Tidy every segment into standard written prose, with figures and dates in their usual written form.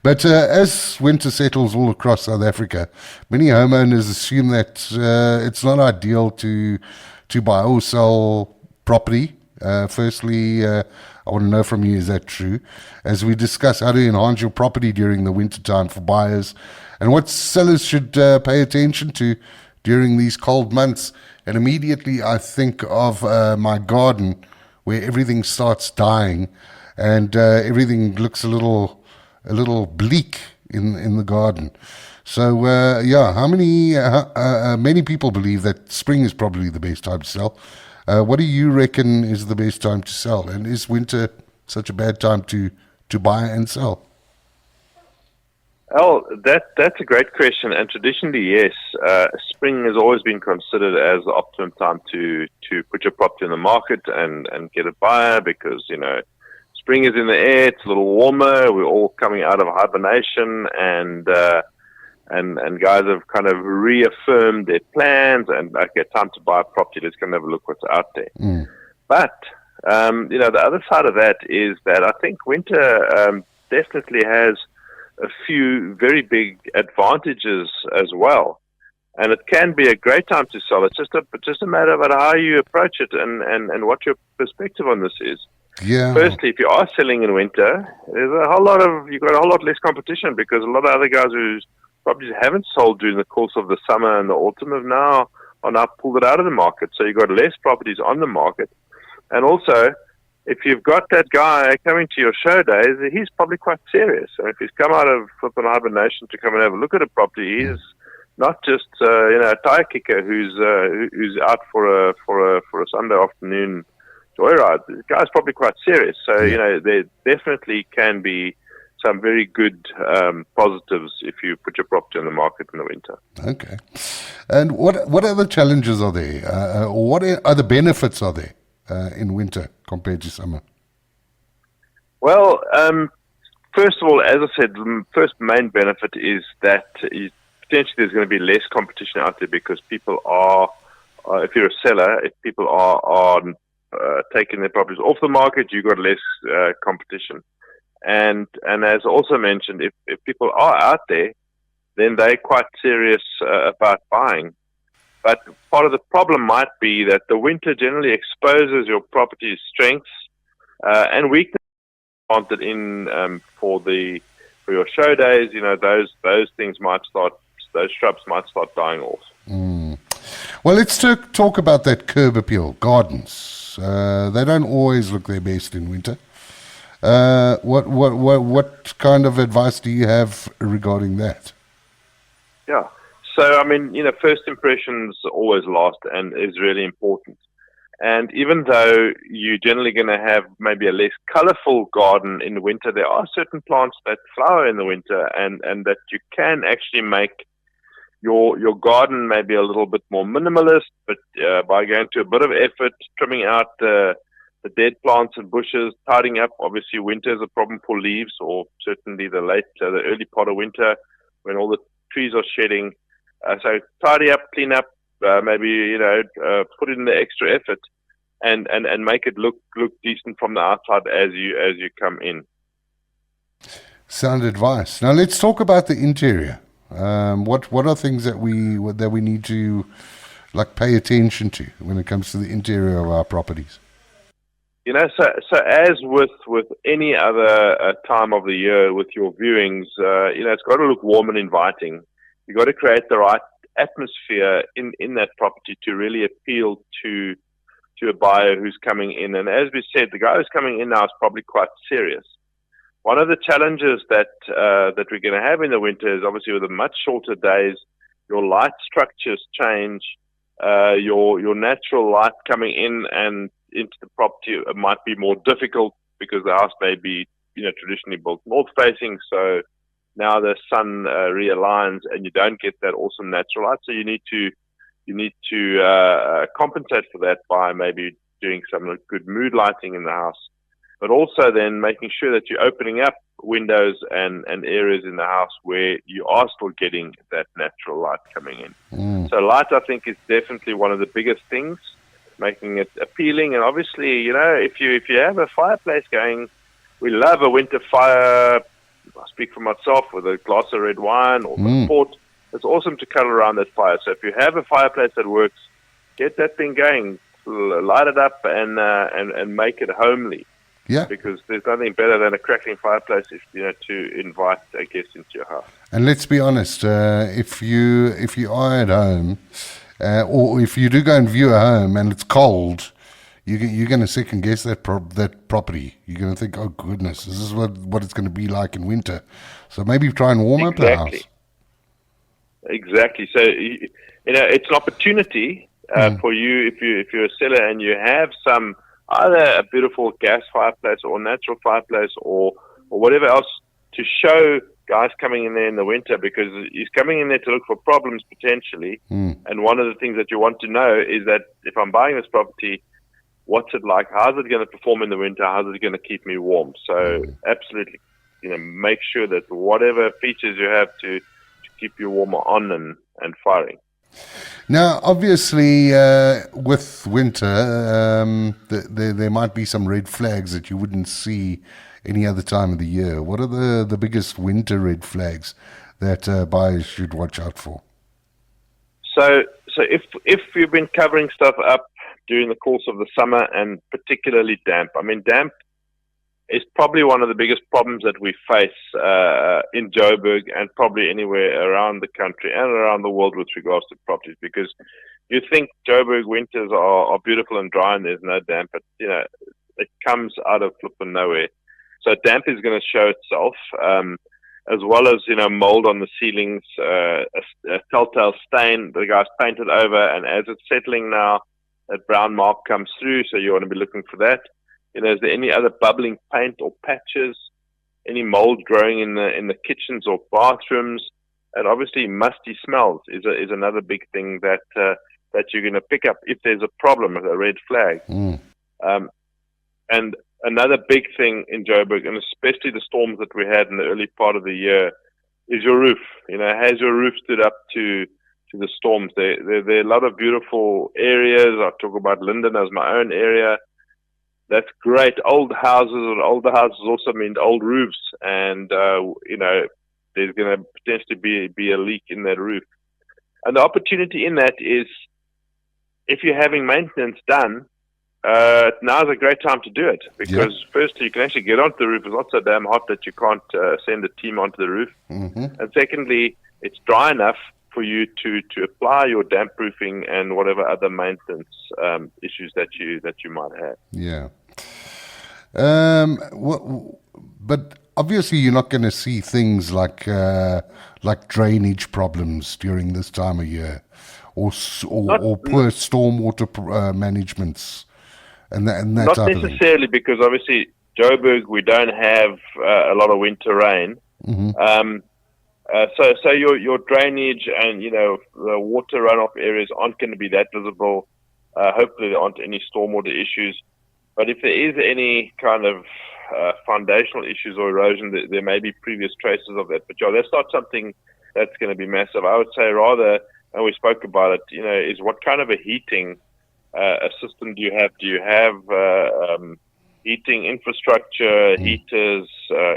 But as winter settles all across South Africa, many homeowners assume that it's not ideal to buy or sell property. Firstly, I want to know from you, is that true? As we discuss how to enhance your property during the winter time for buyers and what sellers should pay attention to during these cold months. And immediately I think of my garden where everything starts dying and everything looks a little bleak in the garden. So yeah, how many people believe that spring is probably the best time to sell. What do you reckon is the best time to sell? And is winter such a bad time to buy and sell? Oh, that's a great question. And traditionally, yes, spring has always been considered as the optimum time to put your property in the market and get a buyer because, spring is in the air, it's a little warmer, we're all coming out of hibernation and guys have kind of reaffirmed their plans and, okay, time to buy a property, let's go and have a look what's out there. But, the other side of that is that I think winter definitely has a few very big advantages as well. And it can be a great time to sell. It's just a matter of how you approach it and what your perspective on this is. Yeah. Firstly, if you are selling in winter, you've got a whole lot less competition because a lot of other guys whose properties haven't sold during the course of the summer and the autumn are now pulled it out of the market. So you've got less properties on the market. And also, if you've got that guy coming to your show days, he's probably quite serious. So if he's come out of flipping hibernation to come and have a look at a property, he's not just a tire kicker who's out for a Sunday afternoon joyride. The guy's probably quite serious. So there definitely can be some very good positives if you put your property on the market in the winter. Okay. And what other challenges are there? What other benefits are there in winter compared to summer? Well, first of all, as I said, the first main benefit is that potentially there's going to be less competition out there because people are, if you're a seller, if people are taking their properties off the market, you've got less competition. And as also mentioned, if people are out there, then they're quite serious about buying. But part of the problem might be that the winter generally exposes your property's strengths and weaknesses planted in for your show days. Those things might start, those shrubs might start dying off. Well, let's talk about that curb appeal, gardens. They don't always look their best in winter. What kind of advice do you have regarding that? Yeah. So, first impressions always last and is really important. And even though you're generally going to have maybe a less colorful garden in the winter, there are certain plants that flower in the winter and that you can actually make your garden maybe a little bit more minimalist, but by going to a bit of effort, trimming out the dead plants and bushes, tidying up. Obviously, winter is a problem for leaves, or certainly the early part of winter when all the trees are shedding. So tidy up, clean up, maybe put in the extra effort, and make it look decent from the outside as you come in. Sound advice. Now let's talk about the interior. What are things that we need to pay attention to when it comes to the interior of our properties? So as with any other time of the year with your viewings, it's got to look warm and inviting. You've got to create the right atmosphere in that property to really appeal to a buyer who's coming in. And as we said, the guy who's coming in now is probably quite serious. One of the challenges that we're going to have in the winter is obviously with the much shorter days, your light structures change, your natural light coming in and into the property might be more difficult because the house may be traditionally built north facing, so now the sun realigns and you don't get that awesome natural light. So you need to compensate for that by maybe doing some good mood lighting in the house, but also then making sure that you're opening up windows and areas in the house where you are still getting that natural light coming in. So light, I think, is definitely one of the biggest things, making it appealing. And obviously, if you have a fireplace going, we love a winter fire, I speak for myself, with a glass of red wine or a port, it's awesome to cuddle around that fire. So if you have a fireplace that works, get that thing going, light it up, and make it homely. Yeah. Because there's nothing better than a crackling fireplace, to invite a guest into your house. And let's be honest, if you are at home, or if you do go and view a home and it's cold, you're going to second guess that property. You're going to think, oh goodness, this is what it's going to be like in winter. So maybe try and warm up the house. Exactly. So it's an opportunity for you if you're a seller and you have some, either a beautiful gas fireplace or natural fireplace or whatever else, to show guys coming in there in the winter, because he's coming in there to look for problems potentially. And one of the things that you want to know is that if I'm buying this property, what's it like? How's it going to perform in the winter? How's it going to keep me warm? So absolutely, make sure that whatever features you have to keep you warm on and firing. Now, obviously, with winter, there might be some red flags that you wouldn't see any other time of the year. What are the biggest winter red flags that buyers should watch out for? So if you've been covering stuff up during the course of the summer, and particularly damp, damp is probably one of the biggest problems that we face in Joburg and probably anywhere around the country and around the world with regards to properties, because you think Joburg winters are beautiful and dry and there's no damp, but it comes out of flipping nowhere. So damp is going to show itself, as well as mold on the ceilings, a telltale stain the guy's painted over, and as it's settling now, that brown mark comes through, so you want to be looking for that. Is there any other bubbling paint or patches? Any mold growing in the kitchens or bathrooms? And obviously, musty smells is another big thing that you're going to pick up if there's a problem, a red flag. And another big thing in Joburg, and especially the storms that we had in the early part of the year, is your roof. Has your roof stood up to the storms? There are a lot of beautiful areas. I talk about Linden as my own area. That's great. Old houses, and older houses also mean old roofs, and there's going to potentially be a leak in that roof. And the opportunity in that is, if you're having maintenance done, now's a great time to do it, because firstly, you can actually get onto the roof. It's not so damn hot that you can't send a team onto the roof. And secondly, it's dry enough for you to apply your damp proofing and whatever other maintenance issues that you might have. Yeah. But obviously, you're not going to see things like drainage problems during this time of year, or poor stormwater managements, and that not type of thing. Necessarily, because obviously Joburg, we don't have a lot of winter rain. So your drainage and the water runoff areas aren't going to be that visible. Hopefully there aren't any stormwater issues. But if there is any kind of foundational issues or erosion, there may be previous traces of that. But that's not something that's going to be massive. I would say rather, and we spoke about it, is what kind of a heating a system do you have? Do you have heating infrastructure, heaters,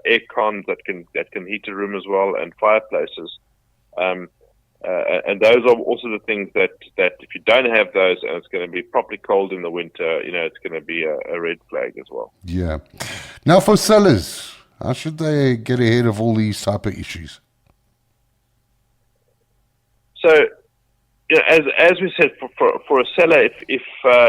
air cons that can heat a room as well, and fireplaces? And those are also the things that if you don't have those and it's going to be properly cold in the winter, it's going to be a red flag as well. Yeah. Now for sellers, how should they get ahead of all these type of issues? So, as we said, for a seller, if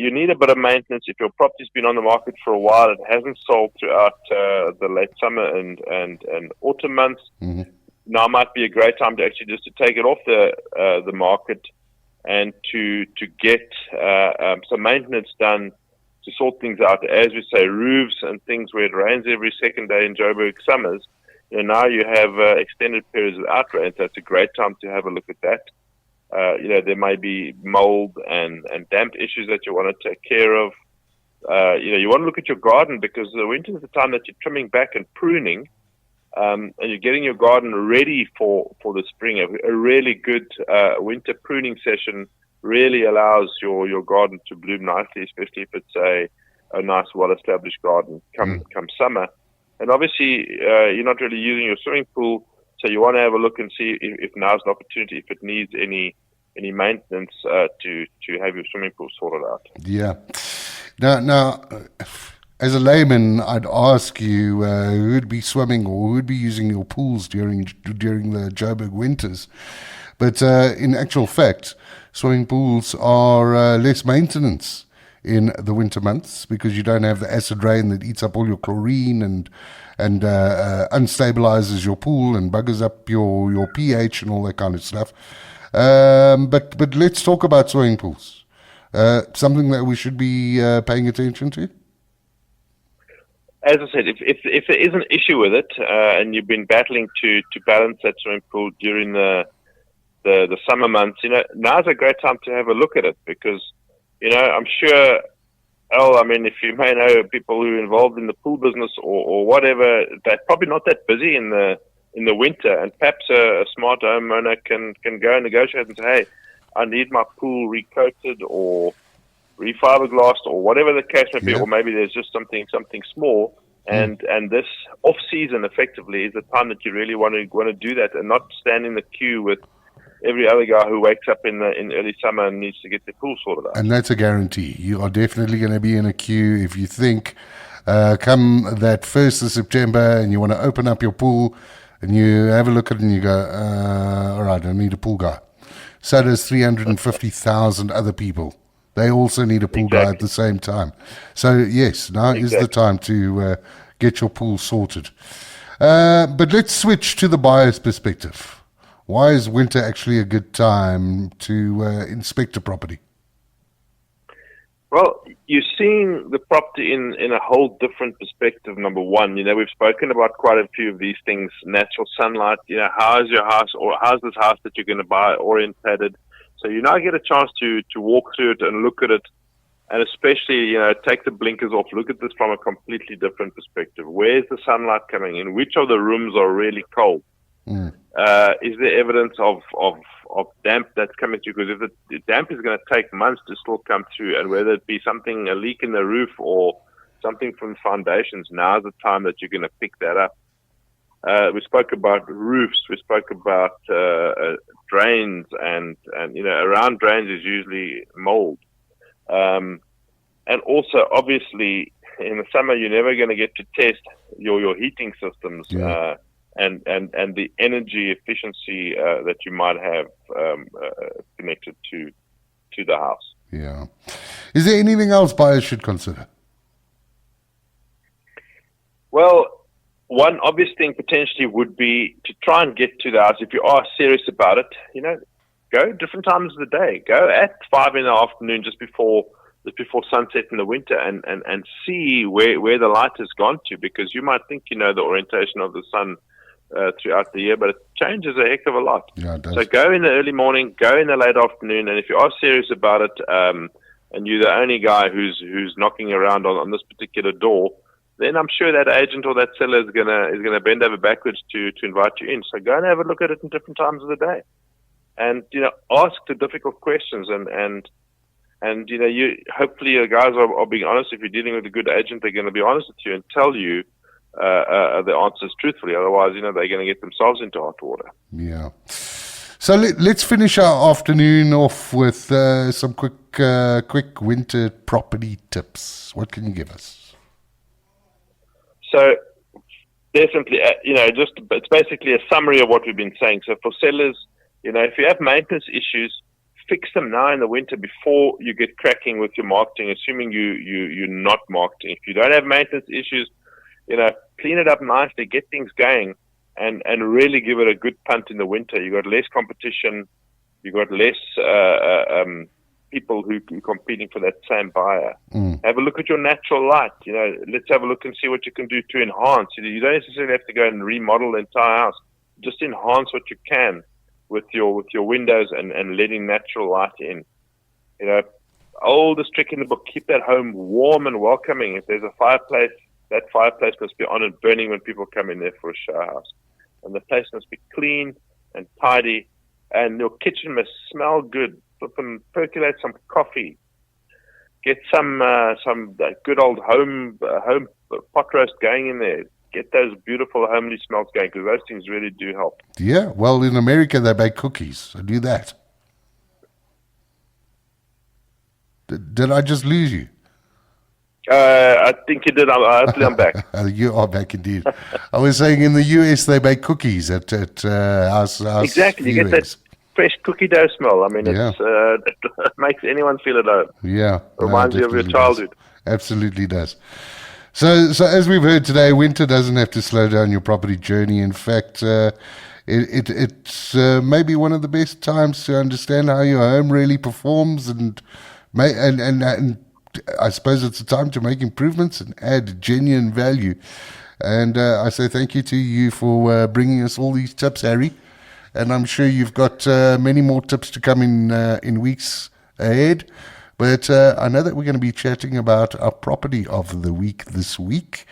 you need a bit of maintenance, if your property's been on the market for a while, it hasn't sold throughout the late summer and autumn months, now might be a great time to actually just to take it off the market and to get some maintenance done to sort things out. As we say, roofs and things where it rains every second day in Joburg summers. Now you have extended periods without rain, so it's a great time to have a look at that. There may be mold and damp issues that you want to take care of. You want to look at your garden, because the winter is the time that you're trimming back and pruning. And you're getting your garden ready for the spring. A really good winter pruning session really allows your garden to bloom nicely, especially if it's a nice, well-established garden come summer. And obviously, you're not really using your swimming pool, so you want to have a look and see if now's an opportunity, if it needs any maintenance to have your swimming pool sorted out. Yeah. Now, as a layman, I'd ask you who'd be swimming or who'd be using your pools during the Joburg winters. But in actual fact, swimming pools are less maintenance in the winter months because you don't have the acid rain that eats up all your chlorine and unstabilizes your pool and buggers up your pH and all that kind of stuff. But let's talk about swimming pools. Something that we should be paying attention to. As I said, if there is an issue with it and you've been battling to balance that swimming pool during the summer months, now's a great time to have a look at it because, I'm sure, if you may know people who are involved in the pool business or whatever, they're probably not that busy in the winter, and perhaps a smart homeowner can go and negotiate and say, hey, I need my pool recoated or refiberglassed or whatever the case may be, or maybe there's just something small. And this off season effectively is the time that you really want to do that and not stand in the queue with every other guy who wakes up in early summer and needs to get their pool sorted out. And that's a guarantee. You are definitely going to be in a queue if you think come that 1st of September and you want to open up your pool and you have a look at it and you go, all right, I need a pool guy. So does 350,000 other people. They also need a pool guy at the same time. So, yes, now is the time to get your pool sorted. But let's switch to the buyer's perspective. Why is winter actually a good time to inspect a property? Well, you're seeing the property in a whole different perspective, number one. We've spoken about quite a few of these things, natural sunlight, how is your house or how's this house that you're going to buy orientated? So you now get a chance to walk through it and look at it, and especially, take the blinkers off, look at this from a completely different perspective. Where's the sunlight coming in? Which of the rooms are really cold? Is there evidence of damp that's coming through? Because if the damp is going to take months to still come through, and whether it be a leak in the roof or something from the foundations, now's the time that you're going to pick that up. We spoke about roofs. We spoke about drains, and around drains is usually mold. And also, obviously, in the summer, you're never going to get to test your heating systems and the energy efficiency that you might have connected to the house. Yeah. Is there anything else buyers should consider? Well, one obvious thing potentially would be to try and get to the house. If you are serious about it, go different times of the day. Go at 5 in the afternoon, just before sunset in the winter, and see where the light has gone to, because you might think you know the orientation of the sun throughout the year, but it changes a heck of a lot. Yeah, it does. So go in the early morning, go in the late afternoon, and if you are serious about it, and you're the only guy who's knocking around on this particular door, then I'm sure that agent or that seller is gonna bend over backwards to invite you in. So go and have a look at it in different times of the day, and ask the difficult questions, and you hopefully the guys are being honest. If you're dealing with a good agent, they're going to be honest with you and tell you the answers truthfully. Otherwise, they're going to get themselves into hot water. Yeah. So let's finish our afternoon off with some quick winter property tips. What can you give us? So definitely, it's basically a summary of what we've been saying. So for sellers, if you have maintenance issues, fix them now in the winter before you get cracking with your marketing, assuming you're not marketing. If you don't have maintenance issues, clean it up nicely, get things going, and really give it a good punt in the winter. You got less competition, you got less people who are competing for that same buyer. Have a look at your natural light. Let's have a look and see what you can do to enhance. You don't necessarily have to go and remodel the entire house. Just enhance what you can with your windows and letting natural light in. Oldest trick in the book: keep that home warm and welcoming. If there's a fireplace, that fireplace must be on and burning when people come in there for a shower house. And the place must be clean and tidy, and your kitchen must smell good. Percolate some coffee. Get some good old home pot roast going in there. get those beautiful homely smells going, because those things really do help. Yeah, well, in America, they bake cookies. So do that. Did I just lose you? I think you did. Hopefully I'm back. You are back indeed. I was saying in the US, they bake cookies at house Exactly. You get that fresh cookie dough smell. I mean, it makes anyone feel at home. Yeah. Reminds you of your childhood. Does. Absolutely does. So as we've heard today, winter doesn't have to slow down your property journey. In fact, it's maybe one of the best times to understand how your home really performs, and I suppose it's a time to make improvements and add genuine value. And I say thank you to you for bringing us all these tips, Harry. And I'm sure you've got many more tips to come in weeks ahead. But I know that we're going to be chatting about our property of the week this week.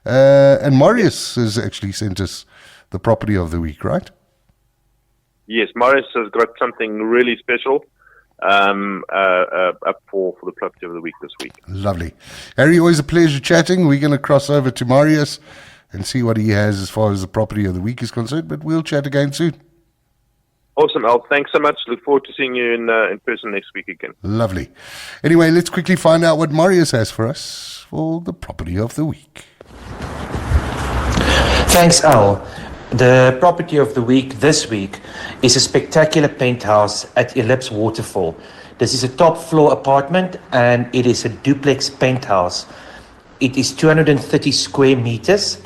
And Marius has actually sent us the property of the week, right? Yes, Marius has got something really special up for the property of the week this week. Lovely. Harry, always a pleasure chatting. We're going to cross over to Marius and see what he has as far as the property of the week is concerned, but we'll chat again soon. Awesome, Al. Thanks so much. Look forward to seeing you in person next week again. Lovely. Anyway, let's quickly find out what Marius has for us for the property of the week. Thanks, Al. The property of the week this week is a spectacular penthouse at Ellipse Waterfall. This is a top floor apartment and it is a duplex penthouse. It is 230 square meters.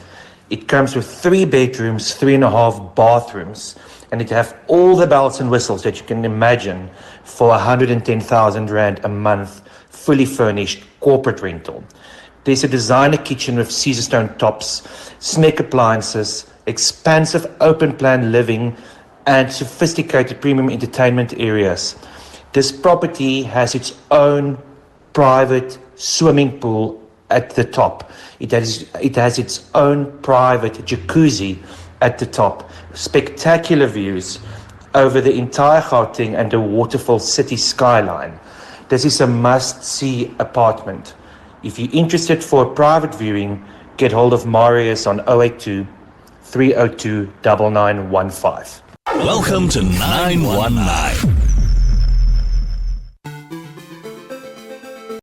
It comes with 3 bedrooms, 3.5 bathrooms, and it have all the bells and whistles that you can imagine for 110,000 Rand a month, fully furnished corporate rental. There's a designer kitchen with Caesar stone tops, SMEC appliances, expansive open plan living, and sophisticated premium entertainment areas. This property has its own private swimming pool at the top. It has its own private jacuzzi at the top. Spectacular views over the entire Gauteng and the Waterfall city skyline. This is a must-see apartment. If you're interested for a private viewing, get hold of Marius on 082 302 9915. Welcome to 919.